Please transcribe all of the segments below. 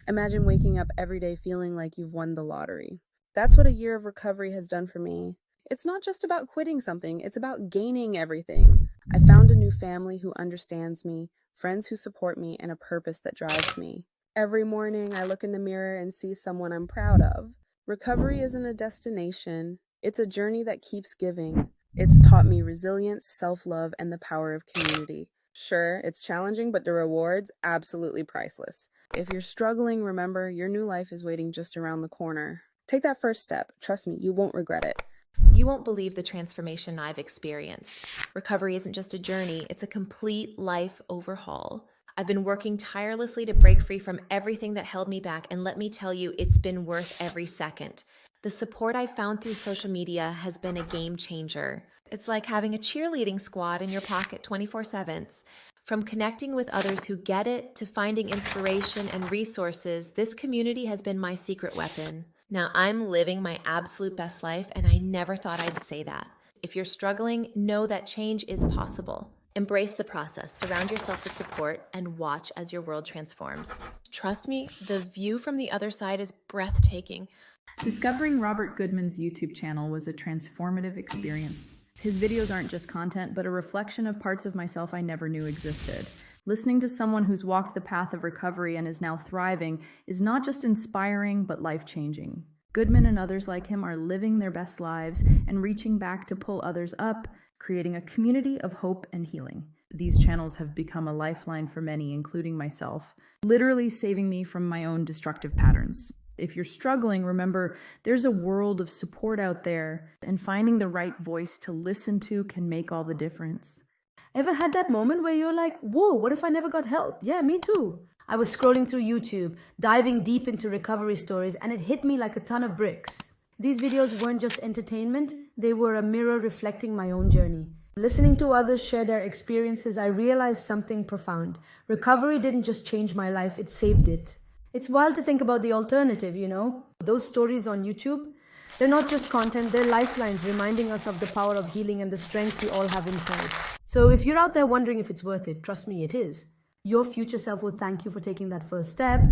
Imagine waking up every day feeling like you've won the lottery. That's what a year of recovery has done for me. It's not just about quitting something, it's about gaining everything. I found a new family who understands me, friends who support me, and a purpose that drives me. Every morning, I look in the mirror and see someone I'm proud of. Recovery isn't a destination, it's a journey that keeps giving. It's taught me resilience, self love, and the power of community. Sure, it's challenging, but the rewards, absolutely priceless. If you're struggling, remember your new life is waiting just around the corner. Take that first step. Trust me, you won't regret it. You won't believe the transformation I've experienced. Recovery isn't just a journey, it's a complete life overhaul. I've been working tirelessly to break free from everything that held me back, and let me tell you, it's been worth every second. The support I've found through social media has been a game changer. It's like having a cheerleading squad in your pocket 24/7. From connecting with others who get it to finding inspiration and resources, this community has been my secret weapon. Now, I'm living my absolute best life, and I never thought I'd say that. If you're struggling, know that change is possible. Embrace the process, surround yourself with support, and watch as your world transforms. Trust me, the view from the other side is breathtaking. Discovering Robert Goodman's YouTube channel was a transformative experience. His videos aren't just content, but a reflection of parts of myself I never knew existed. Listening to someone who's walked the path of recovery and is now thriving is not just inspiring, but life-changing. Goodman and others like him are living their best lives and reaching back to pull others up, creating a community of hope and healing. These channels have become a lifeline for many, including myself, literally saving me from my own destructive patterns. If you're struggling, remember there's a world of support out there, and finding the right voice to listen to can make all the difference. Ever had that moment where you're like, whoa, what if I never got help? Yeah, me too. I was scrolling through YouTube, diving deep into recovery stories, and it hit me like a ton of bricks. These videos weren't just entertainment, they were a mirror reflecting my own journey. Listening to others share their experiences, I realized something profound. Recovery didn't just change my life, it saved it. It's wild to think about the alternative, you know? Those stories on YouTube, they're not just content, they're lifelines reminding us of the power of healing and the strength we all have inside. So if you're out there wondering if it's worth it, trust me, it is. Your future self will thank you for taking that first step.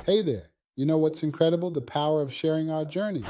Hey there. You know what's incredible? The power of sharing our journeys.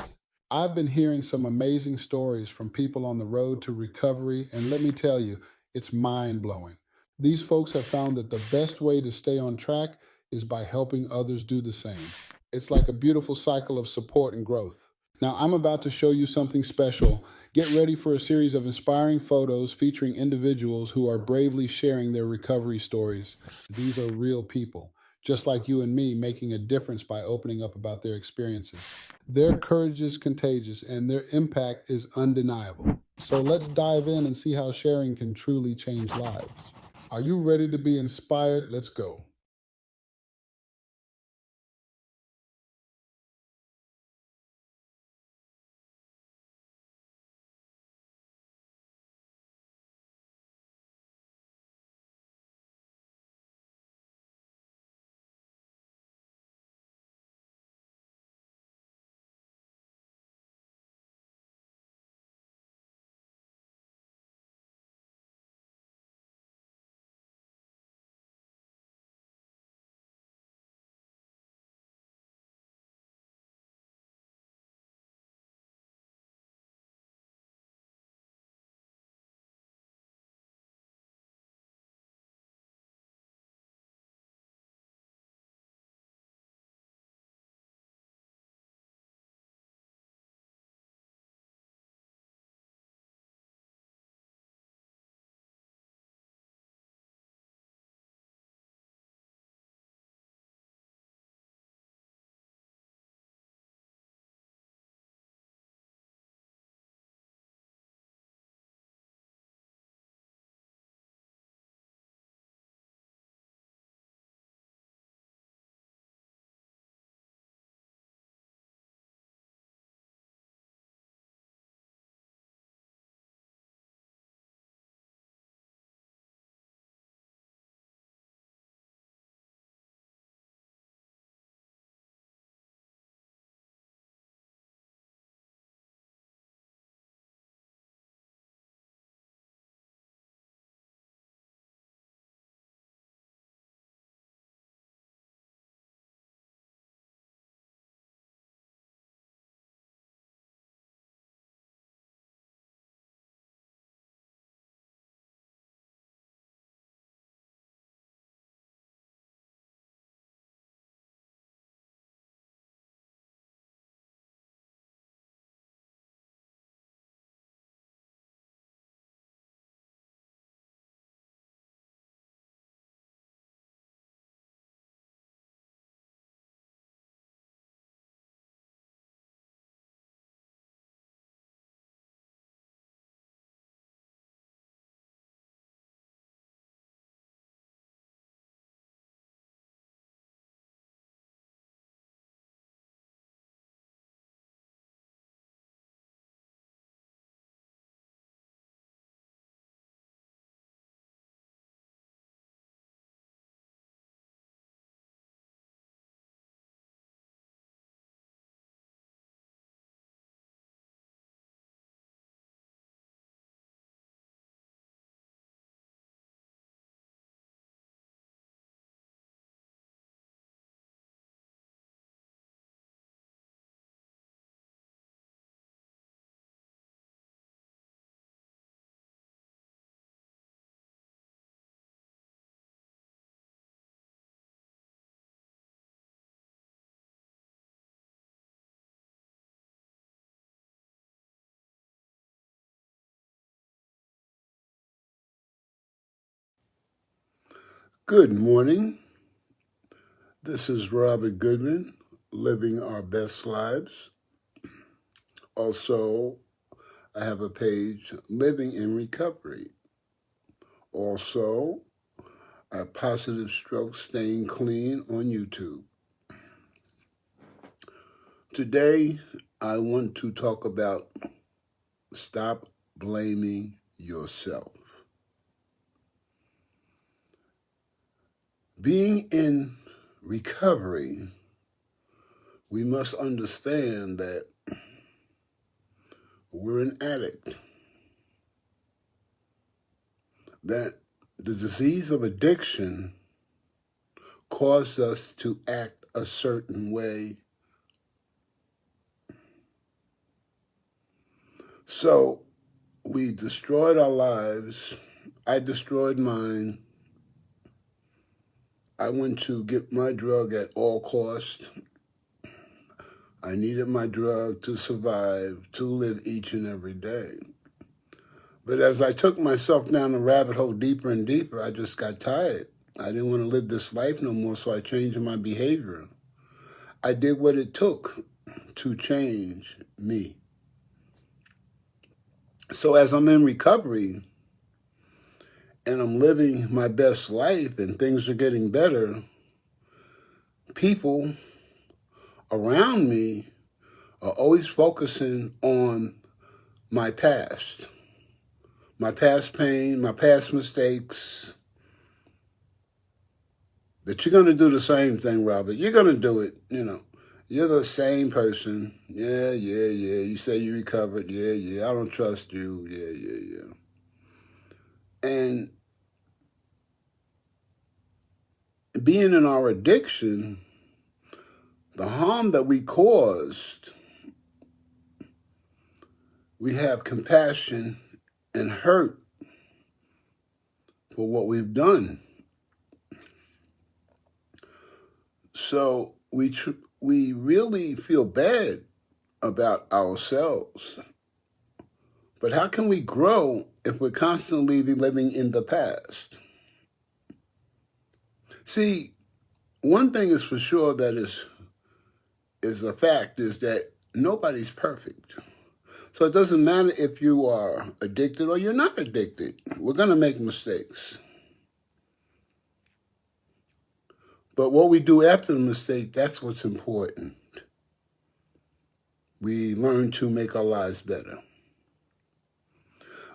I've been hearing some amazing stories from people on the road to recovery, and let me tell you, it's mind-blowing. These folks have found that the best way to stay on track is by helping others do the same. It's like a beautiful cycle of support and growth. Now, I'm about to show you something special. Get ready for a series of inspiring photos featuring individuals who are bravely sharing their recovery stories. These are real people, just like you and me, making a difference by opening up about their experiences. Their courage is contagious and their impact is undeniable. So let's dive in and see how sharing can truly change lives. Are you ready to be inspired? Let's go. Good morning. This is Robert Goodman, Living Our Best Lives. Also, I have a page, Living in Recovery. Also, a Positive Stroke Staying Clean on YouTube. Today, I want to talk about stop blaming yourself. Being in recovery, we must understand that we're an addict, that the disease of addiction caused us to act a certain way. So we destroyed our lives. I destroyed mine. I went to get my drug at all cost. I needed my drug to survive, to live each and every day. But as I took myself down the rabbit hole deeper and deeper, I just got tired. I didn't want to live this life no more, so I changed my behavior. I did what it took to change me. So as I'm in recovery and I'm living my best life and things are getting better, people around me are always focusing on my past pain, my past mistakes, that you're going to do the same thing, Robert. You're going to do it, You're the same person. Yeah. You say you recovered. Yeah. I don't trust you. Yeah. And being in our addiction, the harm that we caused, we have compassion and hurt for what we've done. So we really feel bad about ourselves. But how can we grow if we're constantly living in the past? See, one thing is for sure that is a fact is that nobody's perfect. So it doesn't matter if you are addicted or you're not addicted. We're going to make mistakes. But what we do after the mistake, that's what's important. We learn to make our lives better.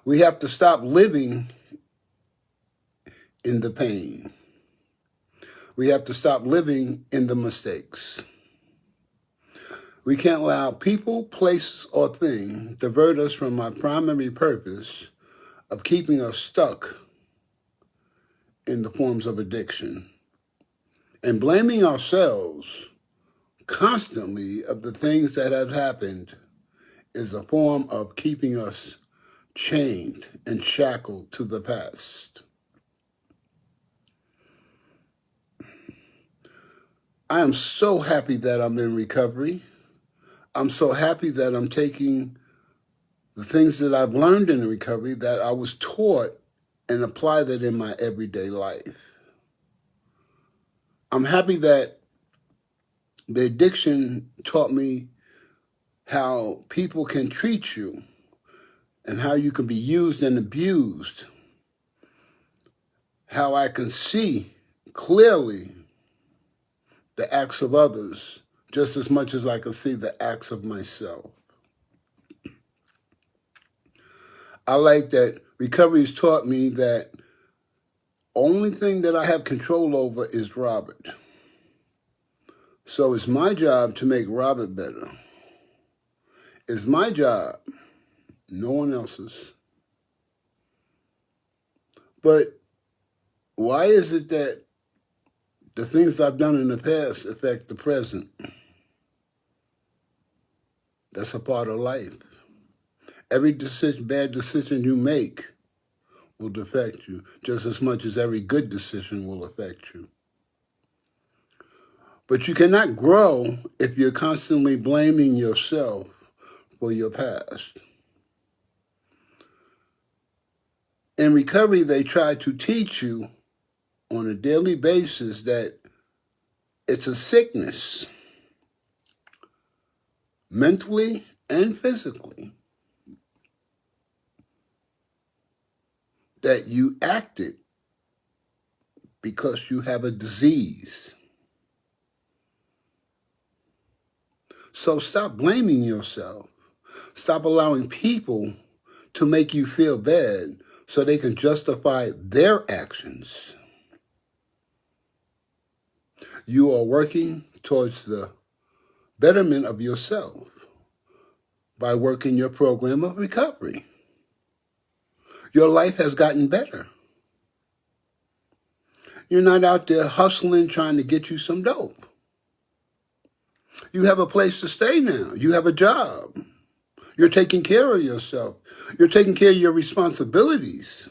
We have to stop living in the pain. We have to stop living in the mistakes. We can't allow people, places, or things divert us from our primary purpose of keeping us stuck in the forms of addiction. And blaming ourselves constantly of the things that have happened is a form of keeping us chained and shackled to the past. I am so happy that I'm in recovery. I'm so happy that I'm taking the things that I've learned in recovery that I was taught and apply that in my everyday life. I'm happy that the addiction taught me how people can treat you and how you can be used and abused. How I can see clearly the acts of others just as much as I can see the acts of myself. I like that recovery has taught me that only thing that I have control over is Robert. So it's my job to make Robert better. It's my job, no one else's. But why is it that the things I've done in the past affect the present? That's a part of life. Every bad decision you make will affect you just as much as every good decision will affect you. But you cannot grow if you're constantly blaming yourself for your past. In recovery, they try to teach you on a daily basis that it's a sickness, mentally and physically, that you acted because you have a disease. So stop blaming yourself. Stop allowing people to make you feel bad so they can justify their actions. You are working towards the betterment of yourself by working your program of recovery. Your life has gotten better. You're not out there hustling trying to get you some dope. You have a place to stay now. You have a job. You're taking care of yourself. You're taking care of your responsibilities.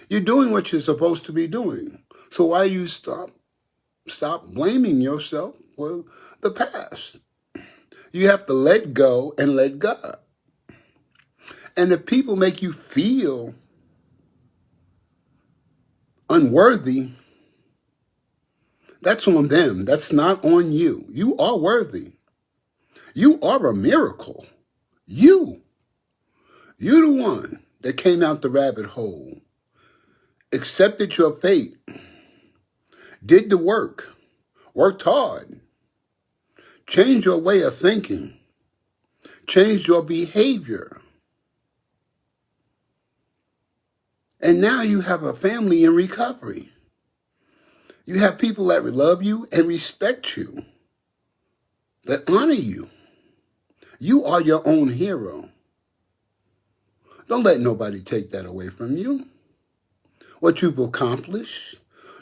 You're doing what you're supposed to be doing. So why you stop blaming yourself for the past? You have to let go and let God. And if people make you feel unworthy, that's on them. That's not on you. You are worthy. You are a miracle. You're the one that came out the rabbit hole, accepted your fate, did the work, worked hard, changed your way of thinking, changed your behavior. And now you have a family in recovery. You have people that love you and respect you, that honor you. You are your own hero. Don't let nobody take that away from you. What you've accomplished,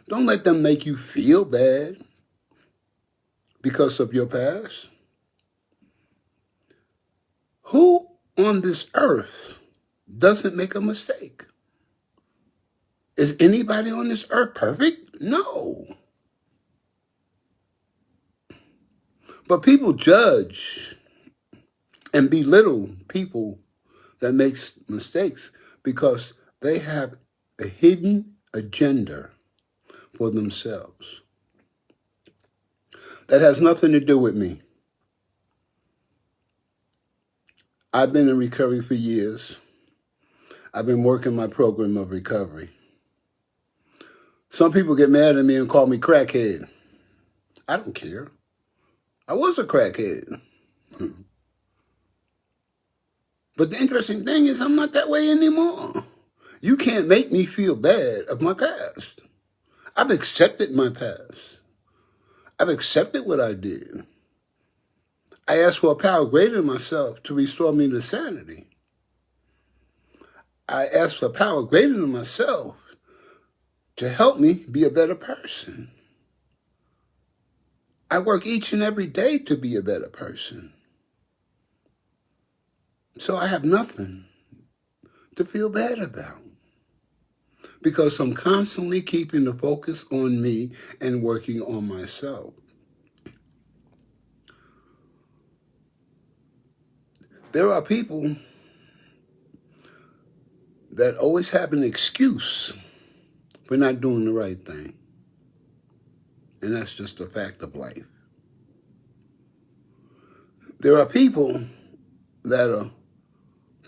don't let them make you feel bad because of your past. Who on this earth doesn't make a mistake? Is anybody on this earth perfect? No. But people judge and belittle people that makes mistakes because they have a hidden agenda for themselves. That has nothing to do with me. I've been in recovery for years. I've been working my program of recovery. Some people get mad at me and call me crackhead. I don't care. I was a crackhead. But the interesting thing is I'm not that way anymore. You can't make me feel bad of my past. I've accepted my past. I've accepted what I did. I asked for a power greater than myself to restore me to sanity. I asked for a power greater than myself to help me be a better person. I work each and every day to be a better person. So I have nothing to feel bad about because I'm constantly keeping the focus on me and working on myself. There are people that always have an excuse for not doing the right thing. And that's just a fact of life. There are people that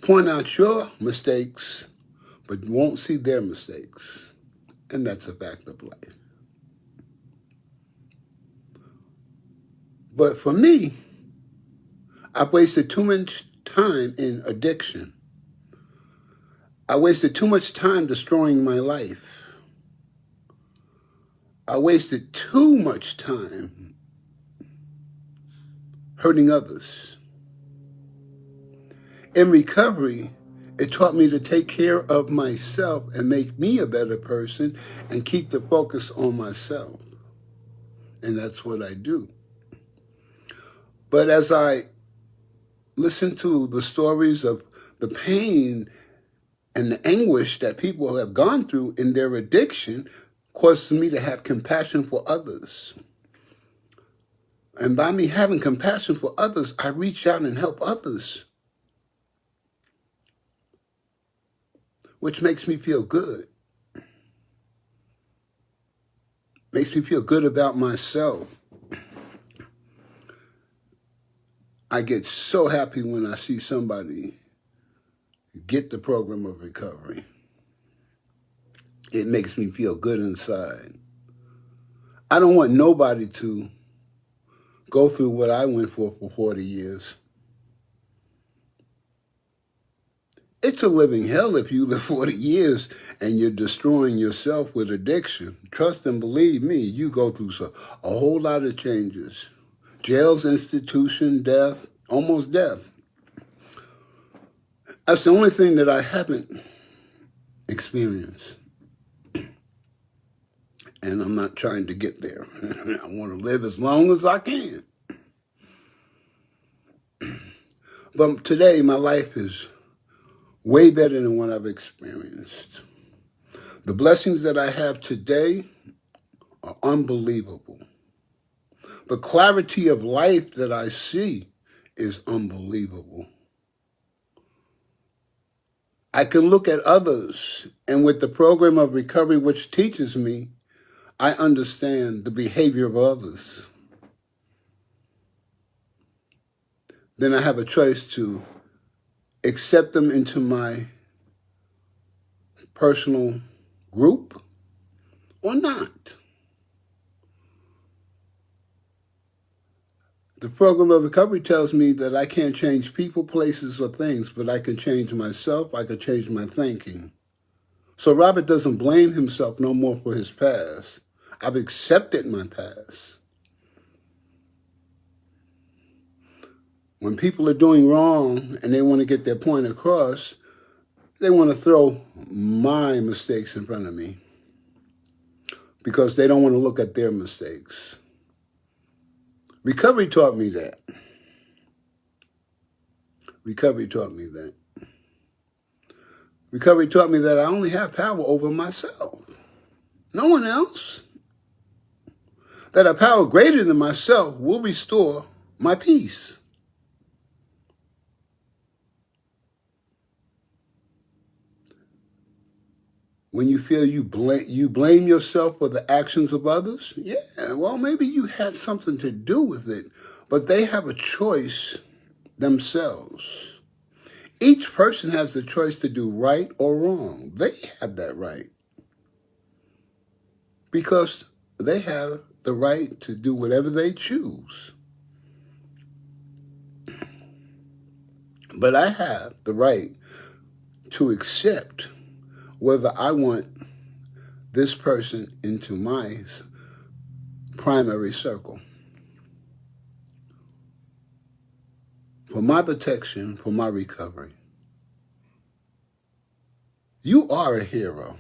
point out your mistakes, but won't see their mistakes. And that's a fact of life. But for me, I've wasted too much time in addiction. I wasted too much time destroying my life. I wasted too much time hurting others. In recovery, it taught me to take care of myself and make me a better person and keep the focus on myself. And that's what I do. But as I listen to the stories of the pain and the anguish that people have gone through in their addiction, causes me to have compassion for others. And by me having compassion for others, I reach out and help others, which makes me feel good. Makes me feel good about myself. I get so happy when I see somebody get the program of recovery. It makes me feel good inside. I don't want nobody to go through what I went for 40 years. It's a living hell if you live 40 years and you're destroying yourself with addiction. Trust and believe me, you go through a whole lot of changes. Jails, institution, death, almost death. That's the only thing that I haven't experienced. And I'm not trying to get there. I want to live as long as I can. But today, my life is way better than what I've experienced. The blessings that I have today are unbelievable. The clarity of life that I see is unbelievable. I can look at others, and with the program of recovery, which teaches me, I understand the behavior of others. Then I have a choice to accept them into my personal group or not. The program of recovery tells me that I can't change people, places, or things, but I can change myself, I can change my thinking. So Robert doesn't blame himself no more for his past. I've accepted my past. When people are doing wrong and they want to get their point across, they want to throw my mistakes in front of me because they don't want to look at their mistakes. Recovery taught me that. Recovery taught me that. Recovery taught me that I only have power over myself, no one else. That a power greater than myself will restore my peace. When you feel you blame yourself for the actions of others, yeah, well, maybe you had something to do with it, but they have a choice themselves. Each person has the choice to do right or wrong. They have that right because they have the right to do whatever they choose. But I have the right to accept whether I want this person into my primary circle. For my protection, for my recovery. You are a hero.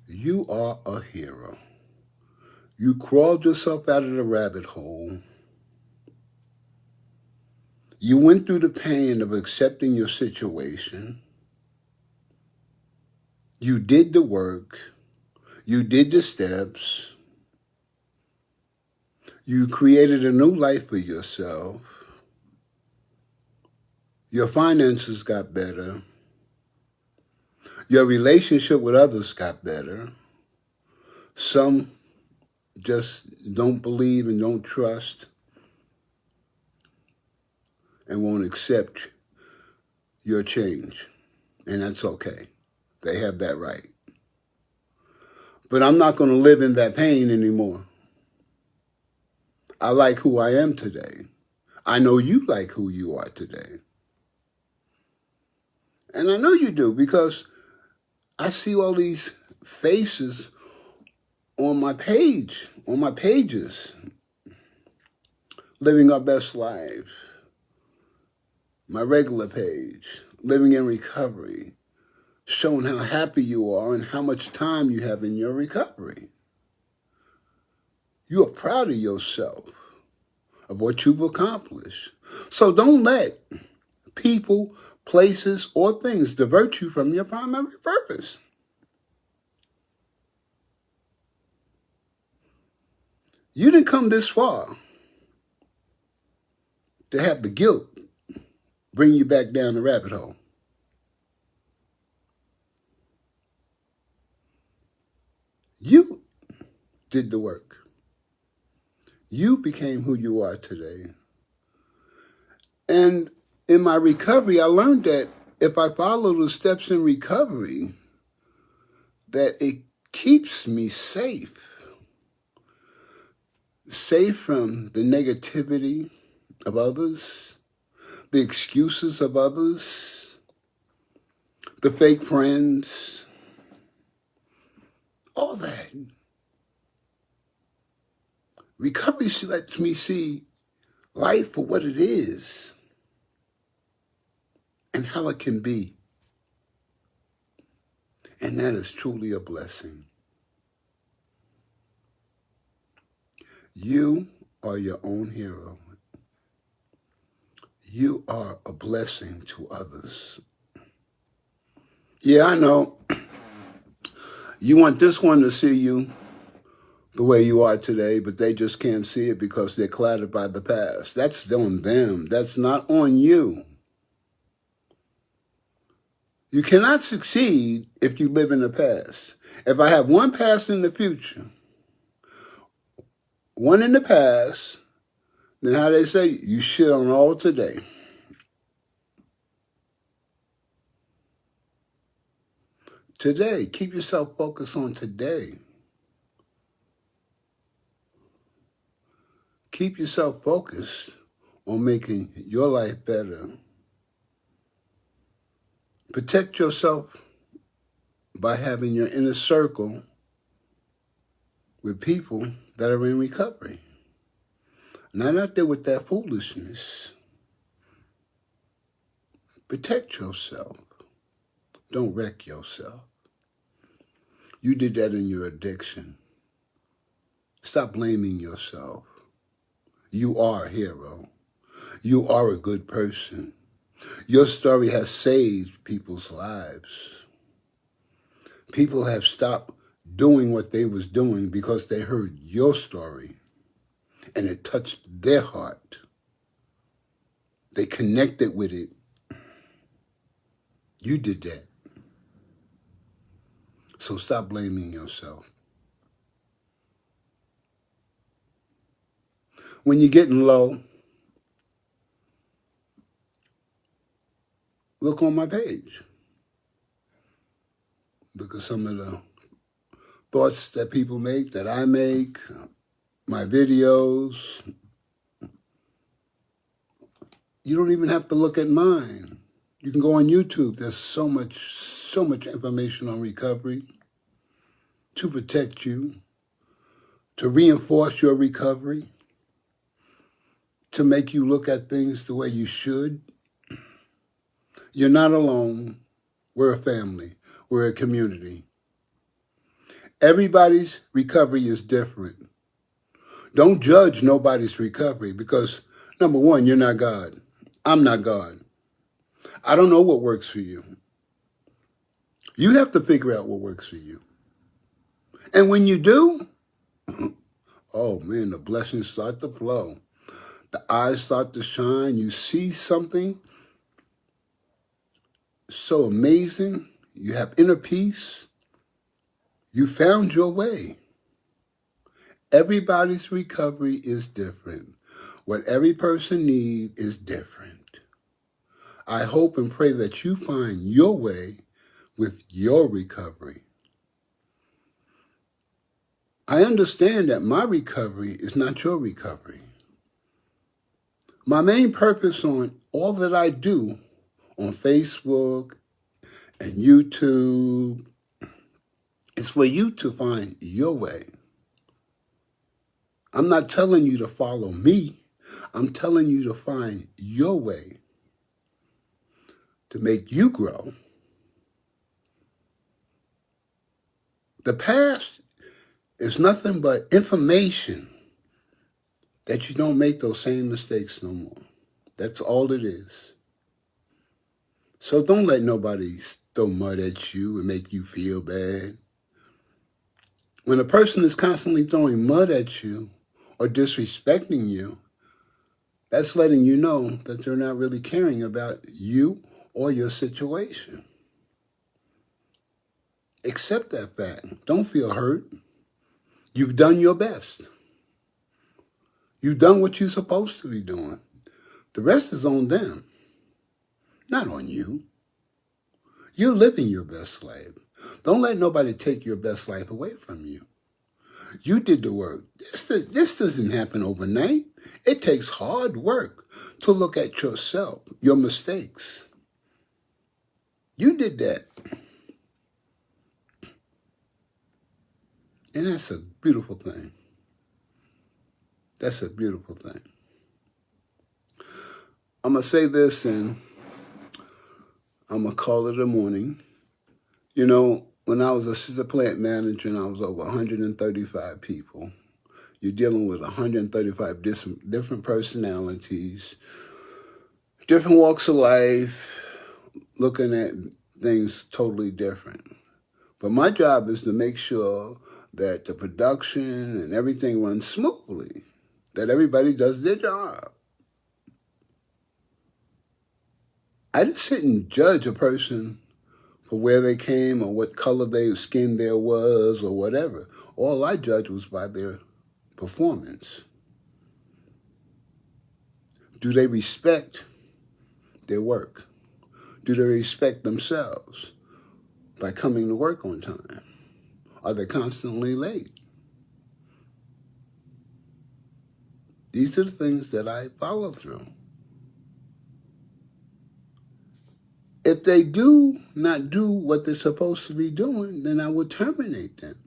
You are a hero. You crawled yourself out of the rabbit hole. You went through the pain of accepting your situation. You did the work. You did the steps. You created a new life for yourself. Your finances got better. Your relationship with others got better. Some just don't believe and don't trust and won't accept your change. And that's okay. They have that right. But I'm not going to live in that pain anymore. I like who I am today. I know you like who you are today. And I know you do because I see all these faces on my page, on my pages, living our best life. My regular page, living in recovery, showing how happy you are and how much time you have in your recovery. You are proud of yourself, of what you've accomplished. So don't let people, places, or things divert you from your primary purpose. You didn't come this far to have the guilt bring you back down the rabbit hole. You did the work. You became who you are today. And in my recovery, I learned that if I follow the steps in recovery, that it keeps me safe from the negativity of others, the excuses of others, the fake friends, all that. Recovery lets me see life for what it is and how it can be. And that is truly a blessing. You are your own hero. You are a blessing to others. Yeah, I know. You want this one to see you the way you are today, but they just can't see it because they're clouded by the past. That's on them. That's not on you. You cannot succeed if you live in the past. If I have one past in the future, one in the past, then how they say, you shit on all today. Today, keep yourself focused on today. Keep yourself focused on making your life better. Protect yourself by having your inner circle with people that are in recovery. Not out there with that foolishness. Protect yourself. Don't wreck yourself. You did that in your addiction. Stop blaming yourself. You are a hero. You are a good person. Your story has saved people's lives. People have stopped doing what they was doing because they heard your story and it touched their heart. They connected with it. You did that. So stop blaming yourself. When you're getting low, look on my page. Look at some of the thoughts that people make, that I make, my videos. You don't even have to look at mine. You can go on YouTube. There's so much information on recovery to protect you, to reinforce your recovery, to make you look at things the way you should. You're not alone. We're a family. We're a community. Everybody's recovery is different. Don't judge nobody's recovery because, number one, you're not God. I'm not God. I don't know what works for you. You have to figure out what works for you. And when you do, oh man, the blessings start to flow. The eyes start to shine. You see something so amazing. You have inner peace. You found your way. Everybody's recovery is different. What every person needs is different. I hope and pray that you find your way with your recovery. I understand that my recovery is not your recovery. My main purpose on all that I do on Facebook and YouTube is for you to find your way. I'm not telling you to follow me. I'm telling you to find your way to make you grow. The past is nothing but information that you don't make those same mistakes no more. That's all it is. So don't let nobody throw mud at you and make you feel bad. When a person is constantly throwing mud at you or disrespecting you, that's letting you know that they're not really caring about you or your situation. Accept that fact. Don't feel hurt. You've done your best. You've done what you're supposed to be doing. The rest is on them, not on you. You're living your best life. Don't let nobody take your best life away from you. You did the work. This doesn't happen overnight. It takes hard work to look at yourself, your mistakes. You did that. And that's a beautiful thing. That's a beautiful thing. I'm going to say this and I'm going to call it a morning. You know, when I was assistant plant manager and I was over 135 people, you're dealing with 135 different personalities, different walks of life, looking at things totally different. But my job is to make sure that the production and everything runs smoothly, that everybody does their job. I didn't sit and judge a person for where they came or what color their skin there was or whatever. All I judged was by their performance. Do they respect their work? Do they respect themselves by coming to work on time? Are they constantly late? These are the things that I follow through. If they do not do what they're supposed to be doing, then I would terminate them.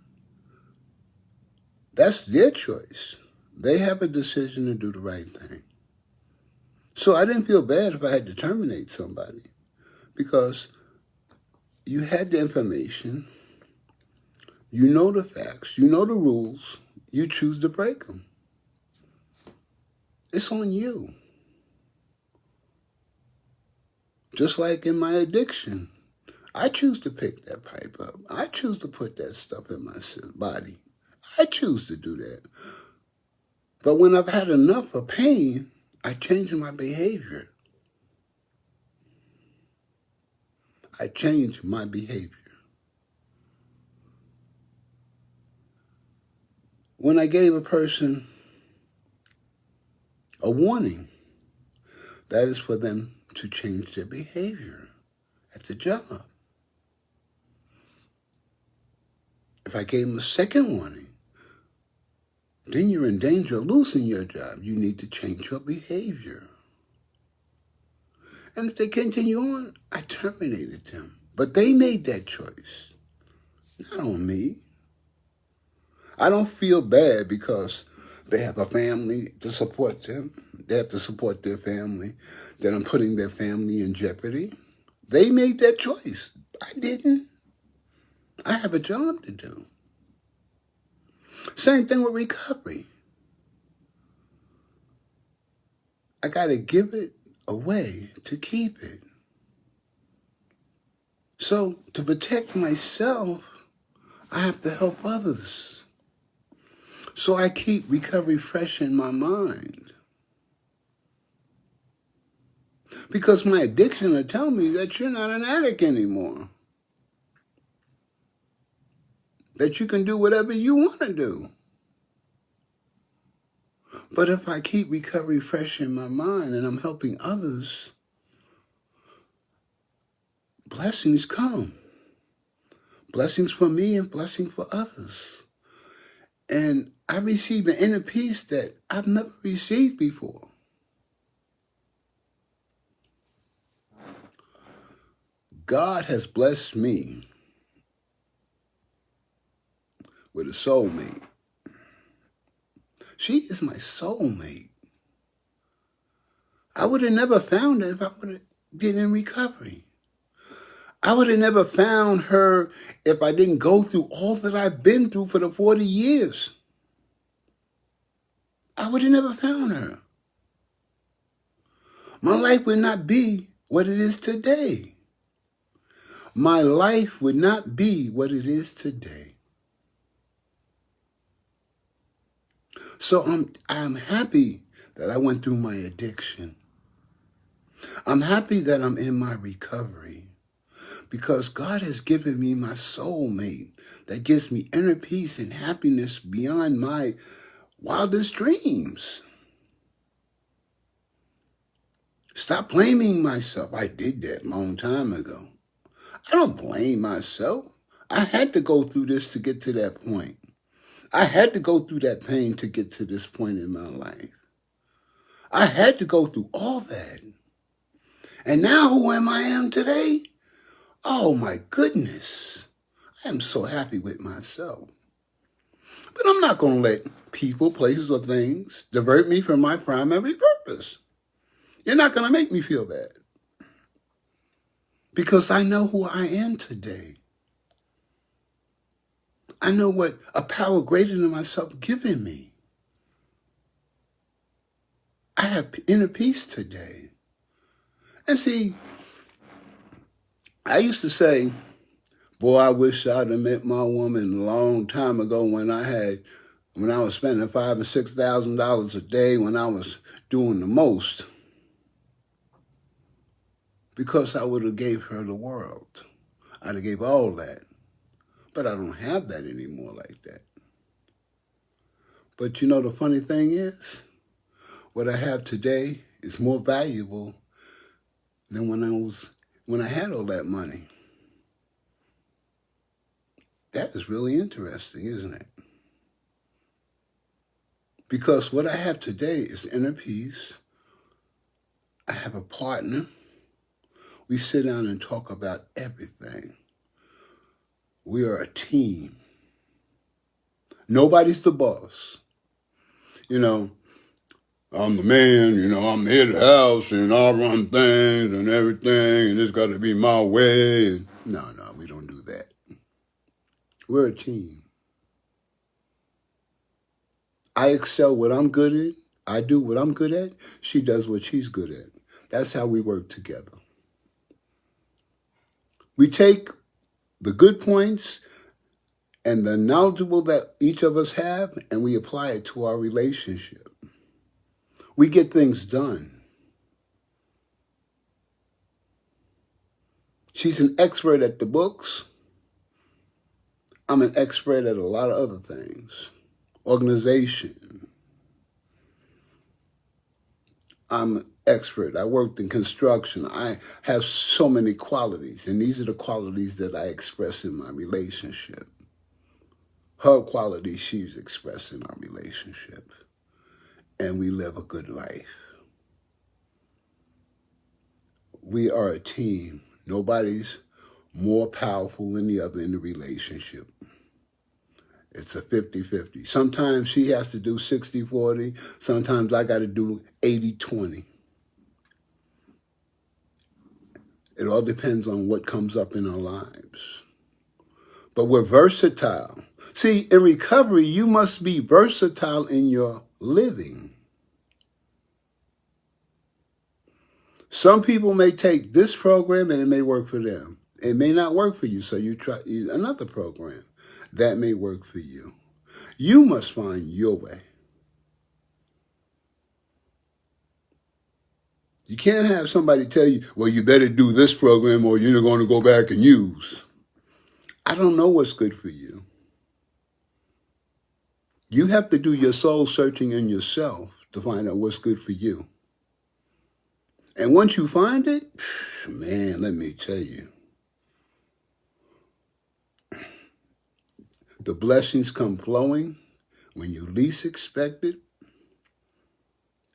That's their choice. They have a decision to do the right thing. So I didn't feel bad if I had to terminate somebody because you had the information, you know the facts, you know the rules, you choose to break them. It's on you. Just like in my addiction, I choose to pick that pipe up. I choose to put that stuff in my body. I choose to do that. But when I've had enough of pain, I change my behavior. I change my behavior. When I gave a person a warning, that is for them to change their behavior at the job. If I gave them a second warning, then you're in danger of losing your job. You need to change your behavior. And if they continue on, I terminated them. But they made that choice, not on me. I don't feel bad because they have a family to support them. They have to support their family, that I'm putting their family in jeopardy. They made that choice. I didn't. I have a job to do. Same thing with recovery. I got to give it away to keep it. So to protect myself, I have to help others. So I keep recovery fresh in my mind. Because my addiction will tell me that you're not an addict anymore. That you can do whatever you want to do. But if I keep recovery fresh in my mind and I'm helping others, blessings come. Blessings for me and blessings for others. And I receive an inner peace that I've never received before. God has blessed me with a soulmate. She is my soulmate. I would have never found her if I would have been in recovery. I would have never found her if I didn't go through all that I've been through for the 40 years. I would have never found her. My life would not be what it is today. My life would not be what it is today. So I'm happy that I went through my addiction. I'm happy that I'm in my recovery because God has given me my soulmate that gives me inner peace and happiness beyond my wildest dreams. Stop blaming myself. I did that a long time ago. I don't blame myself. I had to go through this to get to that point. I had to go through that pain to get to this point in my life. I had to go through all that. And now who am I today? Oh my goodness. I am so happy with myself. But I'm not going to let people, places, or things divert me from my primary purpose. You're not going to make me feel bad. Because I know who I am today. I know what a power greater than myself given me. I have inner peace today. And see, I used to say, boy, I wish I'd have met my woman a long time ago when I was spending $5,000 and $6,000 a day when I was doing the most. Because I would have gave her the world. I'd have gave all that. But I don't have that anymore like that. But you know, the funny thing is, what I have today is more valuable than when I had all that money. That is really interesting, isn't it? Because what I have today is inner peace. I have a partner. We sit down and talk about everything. We are a team. Nobody's the boss. You know, I'm the man, you know, I'm the head of the house and I run things and everything and it's got to be my way. No, we don't do that. We're a team. I excel what I'm good at. I do what I'm good at. She does what she's good at. That's how we work together. We take the good points and the knowledgeable that each of us have, and we apply it to our relationship. We get things done. She's an expert at the books. I'm an expert at a lot of other things. Organization. I'm an expert. I worked in construction. I have so many qualities, and these are the qualities that I express in my relationship. Her qualities she's expressed in our relationship. And we live a good life. We are a team. Nobody's more powerful than the other in the relationship. It's a 50-50. Sometimes she has to do 60-40. Sometimes I got to do 80-20. It all depends on what comes up in our lives. But we're versatile. See, in recovery, you must be versatile in your living. Some people may take this program and it may work for them. It may not work for you, so you try another program. That may work for you. You must find your way. You can't have somebody tell you, well, you better do this program or you're going to go back and use. I don't know what's good for you. You have to do your soul searching in yourself to find out what's good for you. And once you find it, man, let me tell you, the blessings come flowing when you least expect it,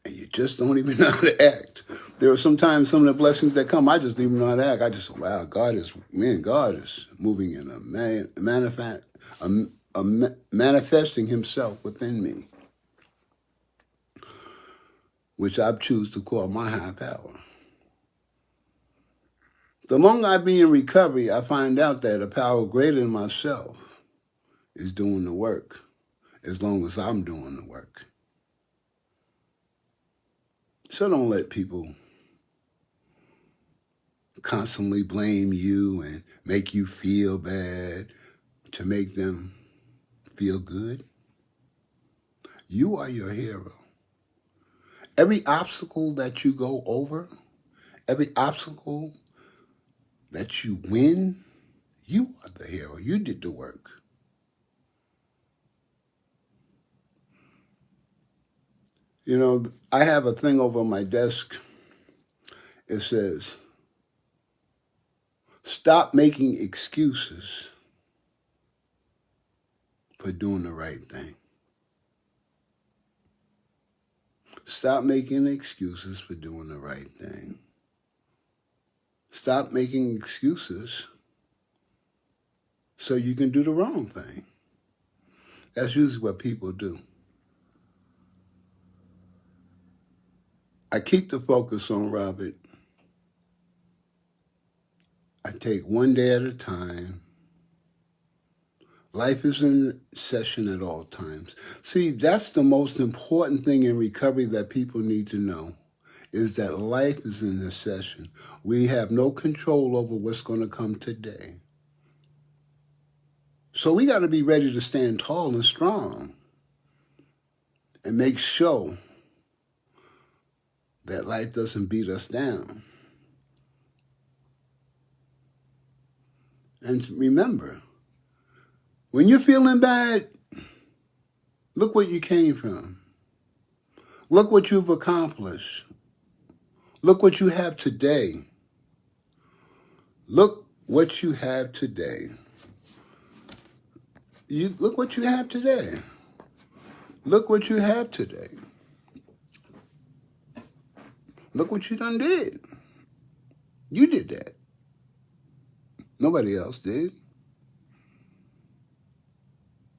and you just don't even know how to act. There are sometimes some of the blessings that come, I just don't even know how to act. I just, wow, God is moving in manifesting himself within me, which I choose to call my high power. The longer I be in recovery, I find out that a power greater than myself is doing the work, as long as I'm doing the work. So don't let people constantly blame you and make you feel bad to make them feel good. You are your hero. Every obstacle that you go over, every obstacle that you win, you are the hero. You did the work. You know, I have a thing over my desk. It says, stop making excuses for doing the right thing. Stop making excuses for doing the right thing. Stop making excuses so you can do the wrong thing. That's usually what people do. I keep the focus on Robert. I take one day at a time. Life is in session at all times. See, that's the most important thing in recovery that people need to know, is that life is in a session. We have no control over what's going to come today. So we got to be ready to stand tall and strong and make sure that life doesn't beat us down. And remember, when you're feeling bad, look what you came from. Look what you've accomplished. Look what you have today. Look what you have today. Look what you have today. Look what you have today. Look what you done did. You did that. Nobody else did.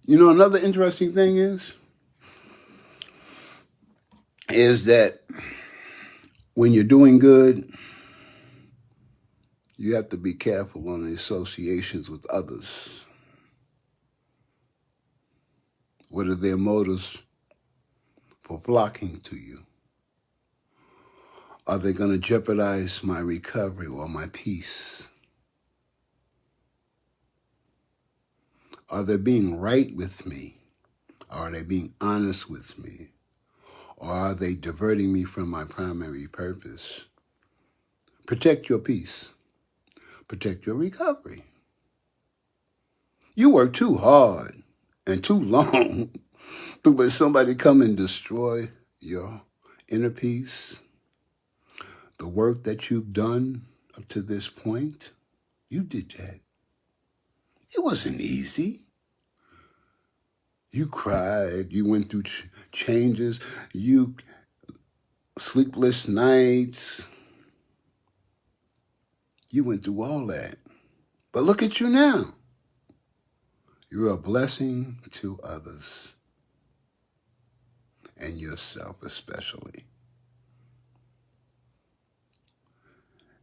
You know, another interesting thing is that when you're doing good, you have to be careful on the associations with others. What are their motives for flocking to you? Are they going to jeopardize my recovery or my peace? Are they being right with me? Are they being honest with me? Or are they diverting me from my primary purpose? Protect your peace. Protect your recovery. You work too hard and too long to let somebody come and destroy your inner peace. The work that you've done up to this point, you did that. It wasn't easy. You cried, you went through changes, you sleepless nights. You went through all that. But look at you now. You're a blessing to others and yourself especially.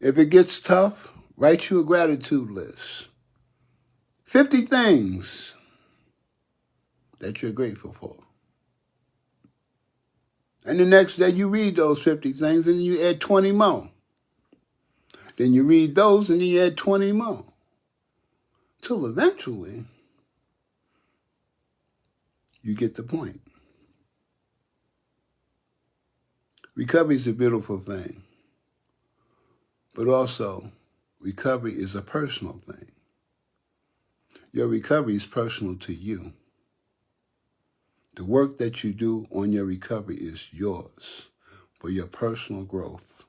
If it gets tough, write you a gratitude list. 50 things that you're grateful for. And the next day you read those 50 things and you add 20 more. Then you read those and then you add 20 more. Till eventually you get the point. Recovery is a beautiful thing. But also, recovery is a personal thing. Your recovery is personal to you. The work that you do on your recovery is yours for your personal growth.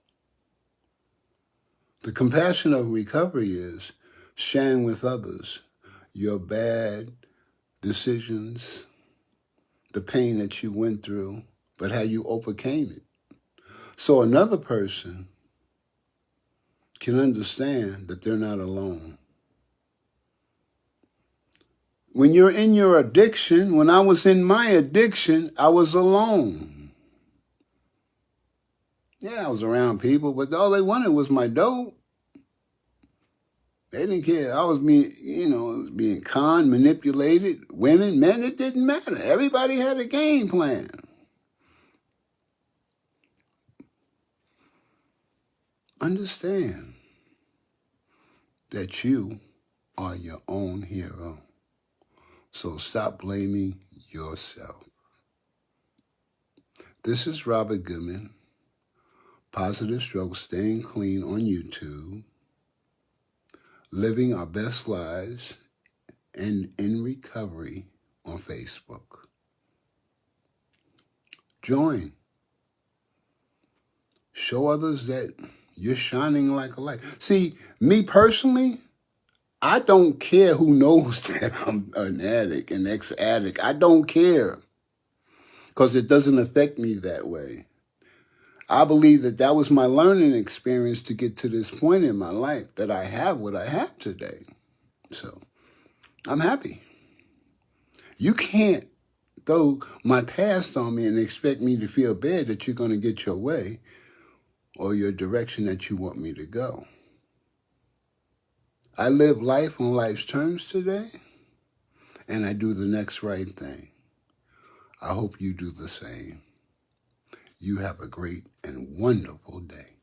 The compassion of recovery is sharing with others your bad decisions, the pain that you went through, but how you overcame it. So another person can understand that they're not alone. When you're in your addiction, when I was in my addiction, I was alone. Yeah, I was around people, but all they wanted was my dope. They didn't care. I was being conned, manipulated. Women, men, it didn't matter. Everybody had a game plan. Understand that you are your own hero. So stop blaming yourself. This is Robert Goodman, Positive Stroke Staying Clean on YouTube. Living Our Best Lives and in Recovery on Facebook. Join. Show others that you're shining like a light. See, me personally, I don't care who knows that I'm an addict, an ex-addict. I don't care because it doesn't affect me that way. I believe that that was my learning experience to get to this point in my life that I have what I have today. So I'm happy. You can't throw my past on me and expect me to feel bad that you're going to get your way or your direction that you want me to go. I live life on life's terms today, and I do the next right thing. I hope you do the same. You have a great and wonderful day.